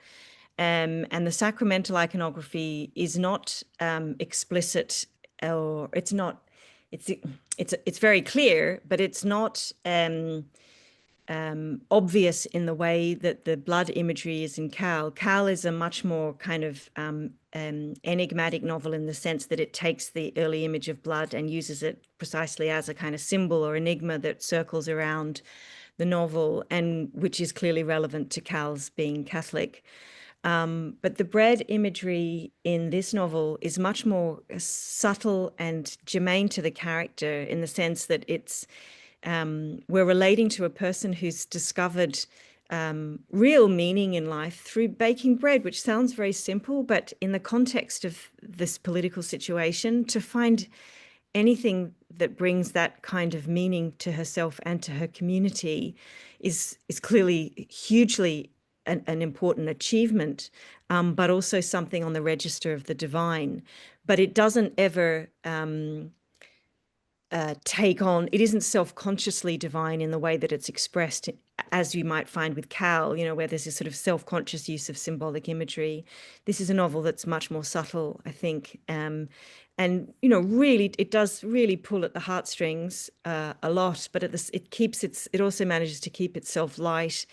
And the sacramental iconography is not explicit, or it's very clear, but it's not obvious in the way that the blood imagery is in Cal. Cal is a much more kind of enigmatic novel in the sense that it takes the early image of blood and uses it precisely as a kind of symbol or enigma that circles around the novel, and which is clearly relevant to Cal's being Catholic. But the bread imagery in this novel is much more subtle and germane to the character, in the sense that we're relating to a person who's discovered real meaning in life through baking bread, which sounds very simple, but in the context of this political situation, to find anything that brings that kind of meaning to herself and to her community is clearly hugely an important achievement, but also something on the register of the divine. But it doesn't ever take on, it isn't self-consciously divine in the way that it's expressed, as you might find with Cal, where there's this sort of self-conscious use of symbolic imagery. This is a novel that's much more subtle, I think. And, really, it does really pull at the heartstrings a lot, but it also manages to keep itself light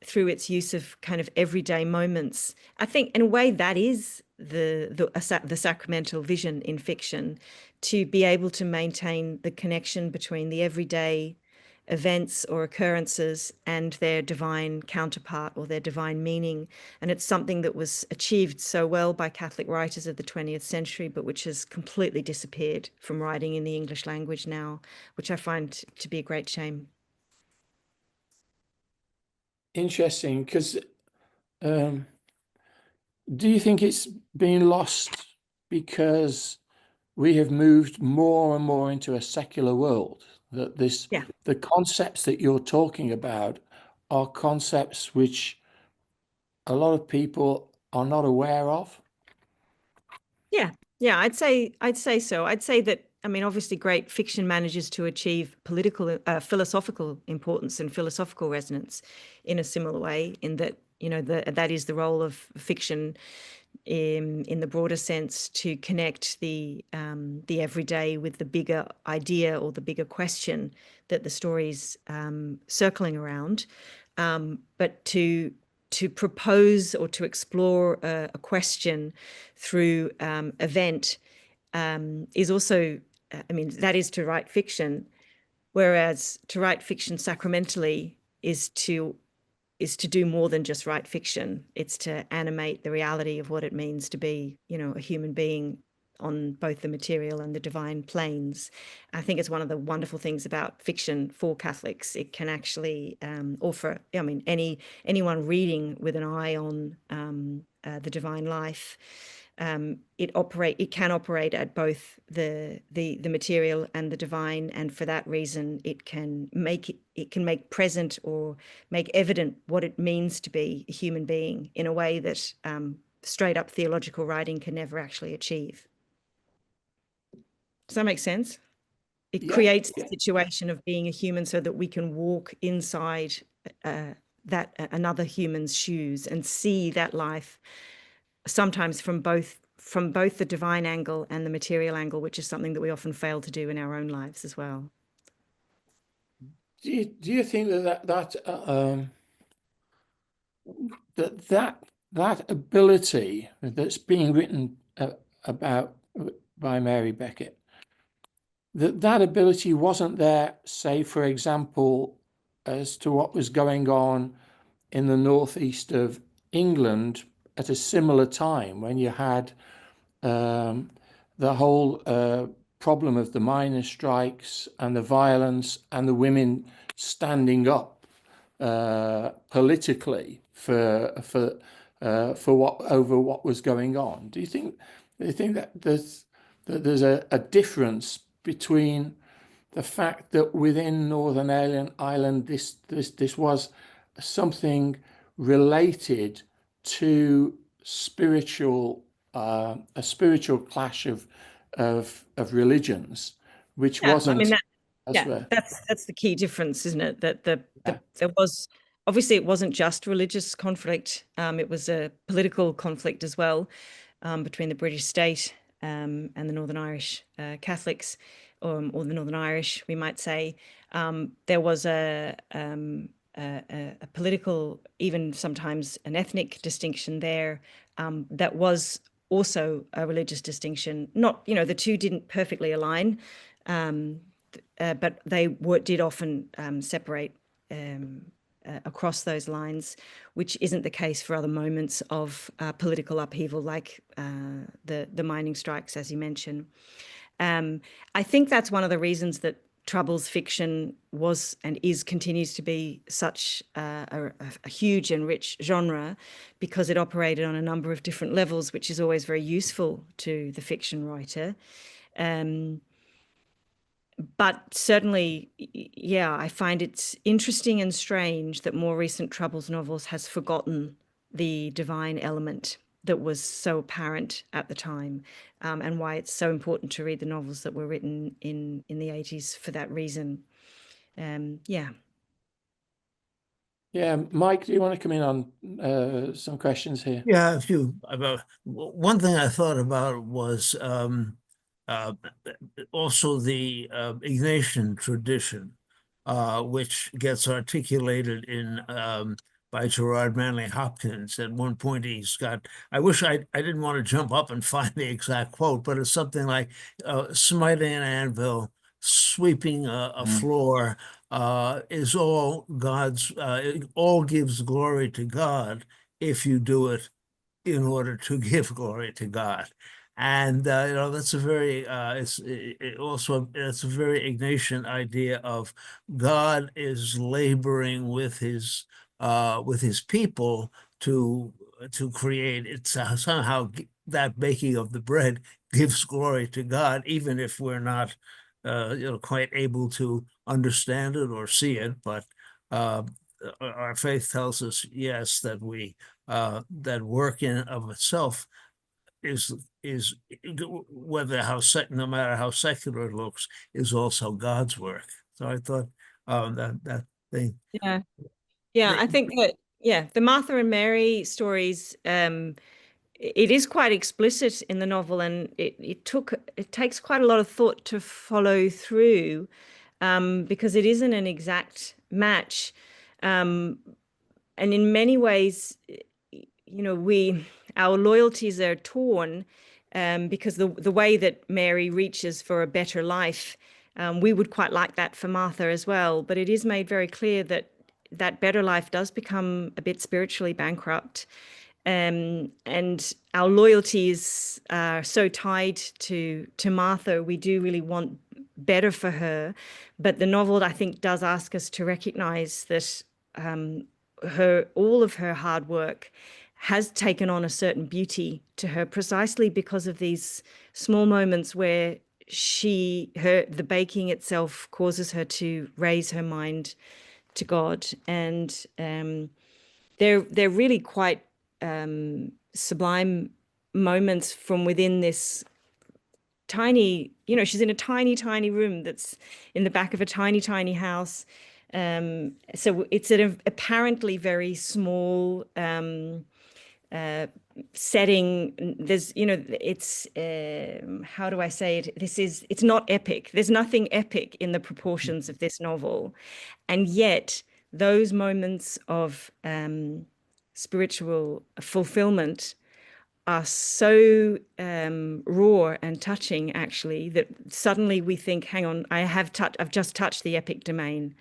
through its use of kind of everyday moments. I think in a way that is the sacramental vision in fiction, to be able to maintain the connection between the everyday events or occurrences and their divine counterpart or their divine meaning. And it's something that was achieved so well by Catholic writers of the 20th century, but which has completely disappeared from writing in the English language now, which I find to be a great shame. Interesting, because do you think it's been lost because we have moved more and more into a secular world? That the concepts that you're talking about are concepts which a lot of people are not aware of? Yeah, I'd say so. I'd say that, I mean, obviously great fiction manages to achieve political, philosophical importance and philosophical resonance in a similar way, in that, that is the role of fiction in the broader sense, to connect the everyday with the bigger idea or the bigger question that the story's circling around. But to propose or to explore a question through event is also, I mean, that is to write fiction, whereas to write fiction sacramentally is to do more than just write fiction. It's to animate the reality of what it means to be, a human being on both the material and the divine planes. I think it's one of the wonderful things about fiction for Catholics. It can actually, or for, I mean, anyone reading with an eye on the divine life, it can operate at both the material and the divine, and for that reason it can make present or make evident what it means to be a human being in a way that straight up theological writing can never actually achieve. Does that make sense? It creates the situation of being a human so that we can walk inside that another human's shoes and see that life sometimes from both the divine angle and the material angle, which is something that we often fail to do in our own lives as well. Do you think that ability that's being written about by Mary Beckett, that ability wasn't there, say, for example, as to what was going on in the northeast of England at a similar time when you had the whole problem of the miners' strikes and the violence and the women standing up politically for what was going on? Do you think that there's a difference between the fact that within Northern Ireland this was something related to a spiritual clash of religions, which wasn't? That's the key difference, isn't it? That there was, obviously it wasn't just religious conflict. It was a political conflict as well, between the British state and the Northern Irish Catholics, or the Northern Irish, we might say. There was a political, even sometimes an ethnic distinction there, that was also a religious distinction. Not, the two didn't perfectly align, but they did often separate across those lines, which isn't the case for other moments of political upheaval, like the mining strikes, as you mentioned. I think that's one of the reasons that Troubles fiction was and continues to be such a huge and rich genre, because it operated on a number of different levels, which is always very useful to the fiction writer. But certainly, I find it's interesting and strange that more recent Troubles novels has forgotten the divine element that was so apparent at the time, and why it's so important to read the novels that were written in the 80s for that reason. Mike, do you want to come in on some questions here? Yeah, a few. One thing I thought about was also the Ignatian tradition, which gets articulated in by Gerard Manley Hopkins. At one point, he's got, I wish I didn't want to jump up and find the exact quote, but it's something like smiting an anvil, sweeping a floor, is all God's, it all gives glory to God if you do it in order to give glory to God. And that's a very it's a very Ignatian idea of God is laboring with his people to create it. Somehow that baking of the bread gives glory to God, even if we're not quite able to understand it or see it. But our faith tells us, yes, that that work in of itself is no matter how secular it looks, is also God's work. So I thought that thing. I think that the Martha and Mary stories, it is quite explicit in the novel, and it takes quite a lot of thought to follow through, because it isn't an exact match, and in many ways, our loyalties are torn, because the way that Mary reaches for a better life, we would quite like that for Martha as well. But it is made very clear that that better life does become a bit spiritually bankrupt. And our loyalties are so tied to Martha. We do really want better for her. But the novel, I think, does ask us to recognize that all of her hard work has taken on a certain beauty to her precisely because of these small moments where the baking itself causes her to raise her mind to God. And they're really quite sublime moments from within this tiny, she's in a tiny, tiny room that's in the back of a tiny, tiny house. So it's an apparently very small setting. There's, it's, how do I say it? It's not epic. There's nothing epic in the proportions of this novel. And yet those moments of spiritual fulfillment are so raw and touching, actually, that suddenly we think, hang on, I've just touched the epic domain,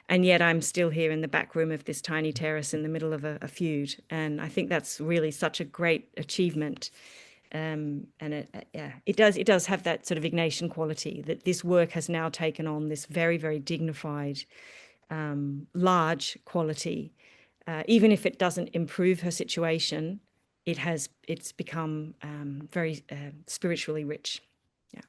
and yet I'm still here in the back room of this tiny terrace in the middle of a feud. And I think that's really such a great achievement. And it does have that sort of Ignatian quality, that this work has now taken on this very, very dignified, large quality. Even if it doesn't improve her situation, it's become very spiritually rich. Yeah.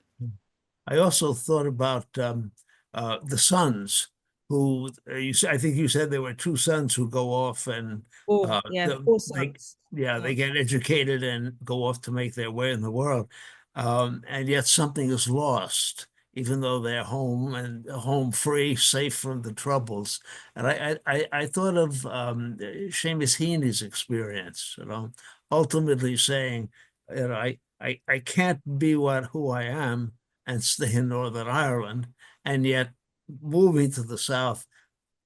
I also thought about the sons who I think you said there were two sons who go off and Four sons. they get educated and go off to make their way in the world, and yet something is lost, even though they're home and home free, safe from the troubles. And I thought of Seamus Heaney's experience, ultimately saying, I can't be who I am and stay in Northern Ireland, and yet moving to the South,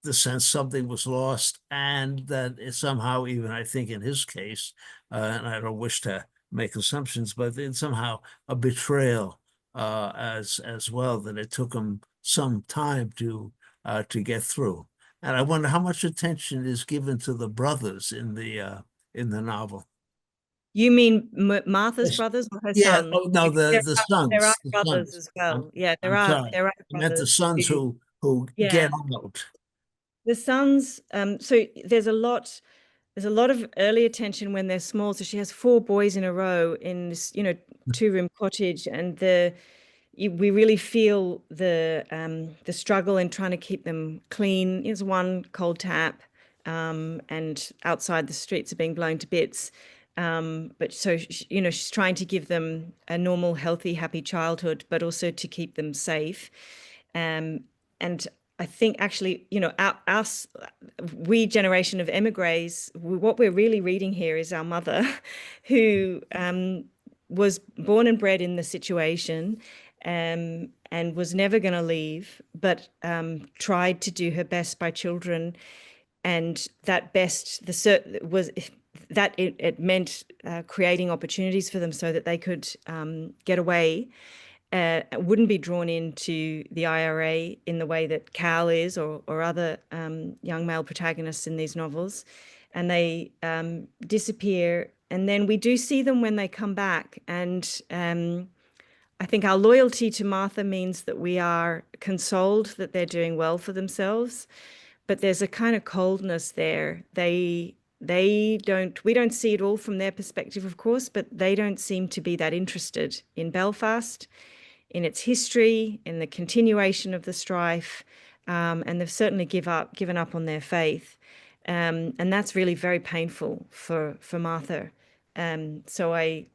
the sense something was lost, and that it somehow, even I think in his case, and I don't wish to make assumptions, but it's somehow a betrayal as well, that it took him some time to get through. And I wonder how much attention is given to the brothers in the novel. You mean Martha's brothers or her Yeah. sons? Oh no, the sons. There are The brothers sons. as well. I'm There are sorry. brothers. I meant the sons who get out. The sons. So there's a lot of early attention when they're small. So she has 4 boys in a row in this, 2-room cottage, and we really feel the struggle in trying to keep them clean. There's one cold tap, and outside the streets are being blown to bits. But so, she's trying to give them a normal, healthy, happy childhood, but also to keep them safe. And I think actually, we generation of emigres, what we're really reading here is our mother, who was born and bred in the situation, and was never going to leave, but tried to do her best by children. And that best it meant creating opportunities for them so that they could get away, wouldn't be drawn into the IRA in the way that Cal is, or other young male protagonists in these novels. And they disappear. And then we do see them when they come back. And I think our loyalty to Martha means that we are consoled that they're doing well for themselves. But there's a kind of coldness there. We don't see it all from their perspective, of course, but they don't seem to be that interested in Belfast, in its history, in the continuation of the strife, and they've certainly given up on their faith, and that's really very painful for Martha. So I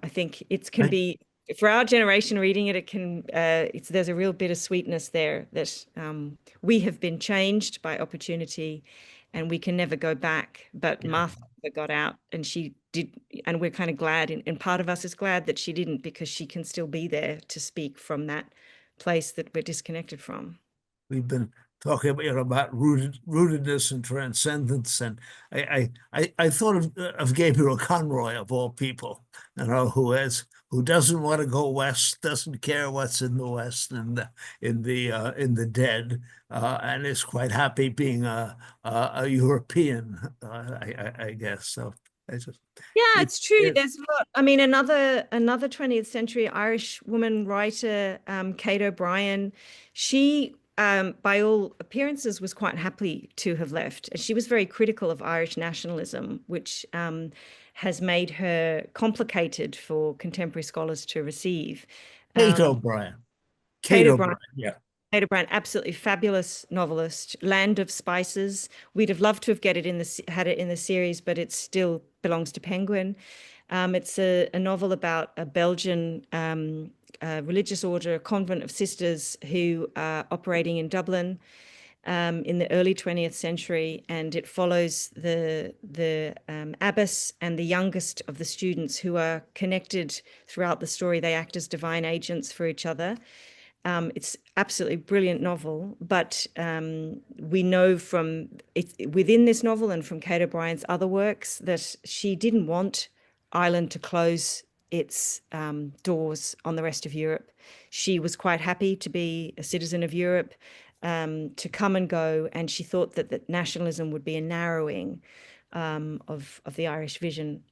think it can be, for our generation reading it, there's a real bittersweetness there, that we have been changed by opportunity, and we can never go back. But Martha got out, and she did, and we're kind of glad, and part of us is glad that she didn't, because she can still be there to speak from that place that we're disconnected from. We've been talking about rootedness and transcendence, and I thought of Gabriel Conroy, of all people, who doesn't want to go west, doesn't care what's in the west and in the dead, and is quite happy being a European, I guess. So it's true. There's a lot. I mean, another 20th century Irish woman writer, Kate O'Brien, she by all appearances, was quite happy to have left. She was very critical of Irish nationalism, which has made her complicated for contemporary scholars to receive. Kate O'Brien. Kate O'Brien. Yeah. Kate O'Brien, absolutely fabulous novelist. Land of Spices. We'd have loved to have had it in the series, but it still belongs to Penguin. It's a novel about a Belgian religious order, a convent of sisters who are operating in Dublin in the early 20th century, and it follows the abbess and the youngest of the students who are connected throughout the story. They act as divine agents for each other. It's absolutely brilliant novel, but we know from within this novel and from Kate O'Brien's other works that she didn't want Ireland to close its doors on the rest of Europe. She was quite happy to be a citizen of Europe, to come and go, and she thought that nationalism would be a narrowing of the Irish vision,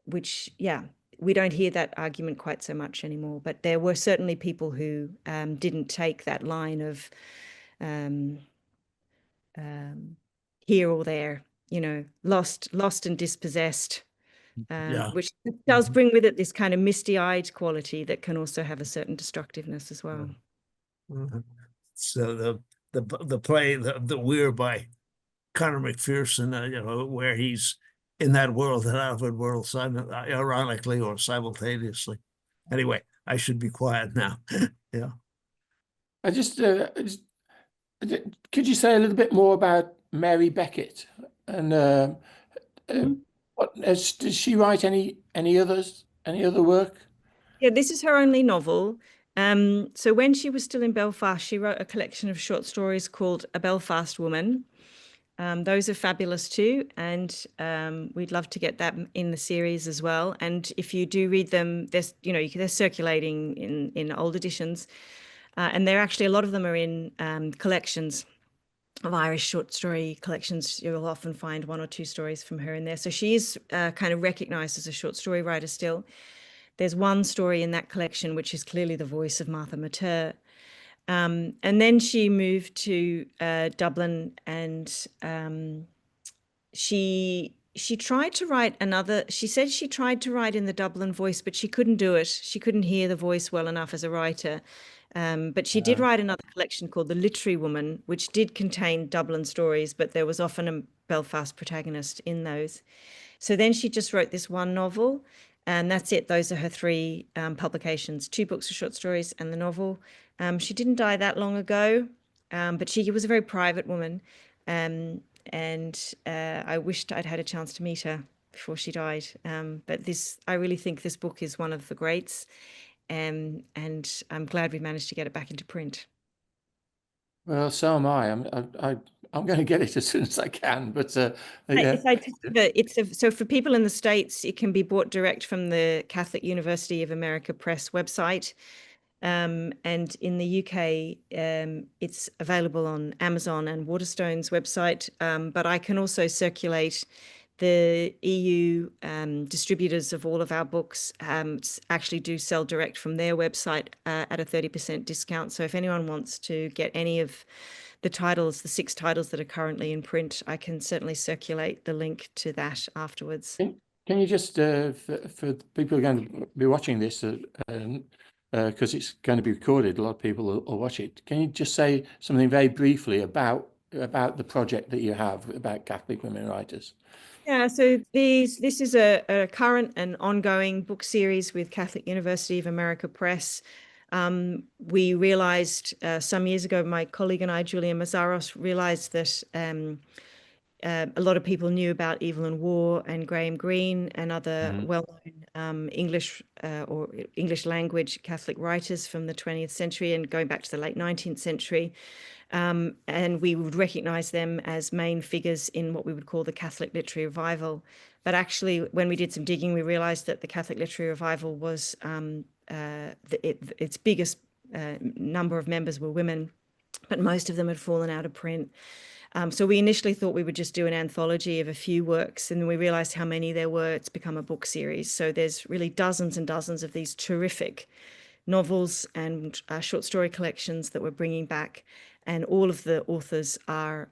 which, yeah, we don't hear that argument quite so much anymore, but there were certainly people who didn't take that line of here or there, lost and dispossessed, which does bring with it this kind of misty-eyed quality that can also have a certain destructiveness as well. So the play, the Weir by Conor McPherson, where he's in that world and out of that world, ironically or simultaneously. Anyway, I should be quiet now. Yeah. I just could you say a little bit more about Mary Beckett, and does she write any other work? Yeah, this is her only novel. So when she was still in Belfast, she wrote a collection of short stories called A Belfast Woman. Those are fabulous too, and we'd love to get that in the series as well. And if you do read them, they're circulating in old editions, and they're actually, a lot of them are in collections of Irish short story collections. You'll often find one or two stories from her in there. So she is kind of recognized as a short story writer still. There's one story in that collection which is clearly the voice of Martha Mater. And then she moved to Dublin, and she tried to write she said she tried to write in the Dublin voice, but she couldn't do it. She couldn't hear the voice well enough as a writer. But she did write another collection called The Literary Woman, which did contain Dublin stories, but there was often a Belfast protagonist in those. So then she just wrote this one novel, and that's it. Those are her three publications: 2 books of short stories and the novel. She didn't die that long ago, but she was a very private woman, and I wished I'd had a chance to meet her before she died. But I really think this book is one of the greats, and I'm glad we managed to get it back into print. Well, so am I. I'm going to get it as soon as I can. But yeah. So for people in the States, it can be bought direct from the Catholic University of America Press website. And in the UK, it's available on Amazon and Waterstone's website. But I can also circulate the EU distributors of all of our books actually do sell direct from their website at a 30% discount. So if anyone wants to get any of the titles, the 6 titles that are currently in print, I can certainly circulate the link to that afterwards. Can you just, for people who are going to be watching this, because it's going to be recorded, a lot of people will watch it. Can you just say something very briefly about the project that you have about Catholic women writers? Yeah, so this is a current and ongoing book series with Catholic University of America Press. We realized some years ago, my colleague and I, Julia Mazzaros, realized that a lot of people knew about Evil and War and Graham Greene and other well-known English or English language Catholic writers from the 20th century and going back to the late 19th century. And we would recognize them as main figures in what we would call the Catholic Literary Revival. But actually, when we did some digging, we realized that the Catholic Literary Revival was its biggest number of members were women, but most of them had fallen out of print. So we initially thought we would just do an anthology of a few works, and then we realized how many there were. It's become a book series. So there's really dozens and dozens of these terrific novels and short story collections that we're bringing back. And all of the authors are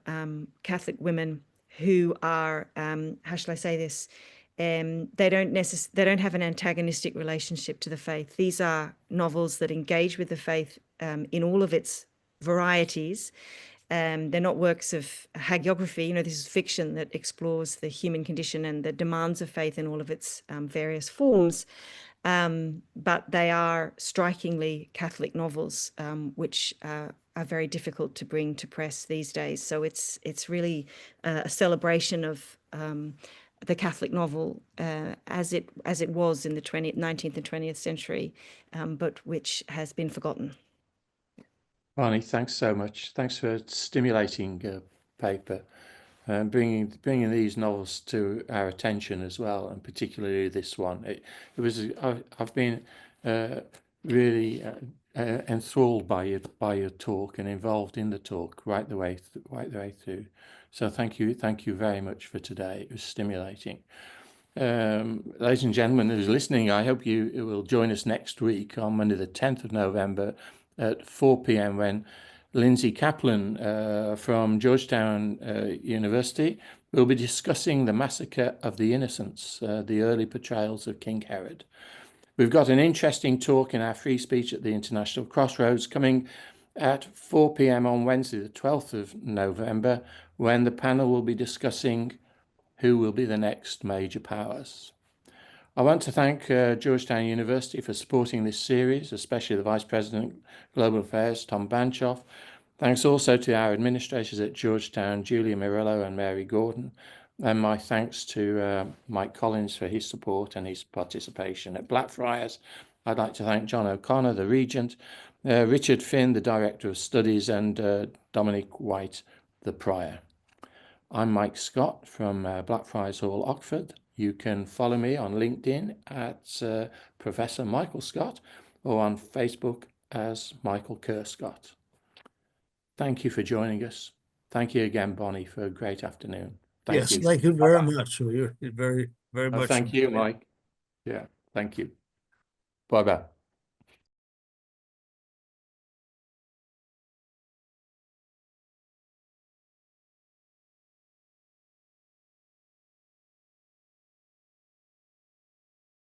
Catholic women who are, how shall I say this? They don't have an antagonistic relationship to the faith. These are novels that engage with the faith in all of its varieties. They're not works of hagiography. This is fiction that explores the human condition and the demands of faith in all of its various forms. But they are strikingly Catholic novels, which are very difficult to bring to press these days. So it's really a celebration of the Catholic novel as it was in the 19th and 20th century, but which has been forgotten. Bonnie, thanks so much. Thanks for stimulating paper and bringing these novels to our attention as well, and particularly this one. I've been really enthralled by your talk and involved in the talk right the way through. So thank you very much for today. It was stimulating. Ladies and gentlemen who's listening, I hope you will join us next week on Monday the 10th of November at 4 p.m. when Lindsay Kaplan from Georgetown University will be discussing the massacre of the innocents, the early portrayals of King Herod. We've got an interesting talk in our free speech at the International Crossroads coming at 4 p.m. on Wednesday the 12th of November, when the panel will be discussing who will be the next major powers. I want to thank Georgetown University for supporting this series, especially the Vice President Global Affairs, Tom Banchoff. Thanks also to our administrators at Georgetown, Julia Murillo and Mary Gordon. And my thanks to Mike Collins for his support and his participation. At Blackfriars, I'd like to thank John O'Connor, the Regent, Richard Finn, the Director of Studies, and Dominic White, the Prior. I'm Mike Scott from Blackfriars Hall, Oxford. You can follow me on LinkedIn at Professor Michael Scott, or on Facebook as Michael Kerr Scott. Thank you for joining us. Thank you again, Bonnie, for a great afternoon. Thank you very much. You're very, very much. Thank you, Mike. Yeah, thank you. Bye-bye.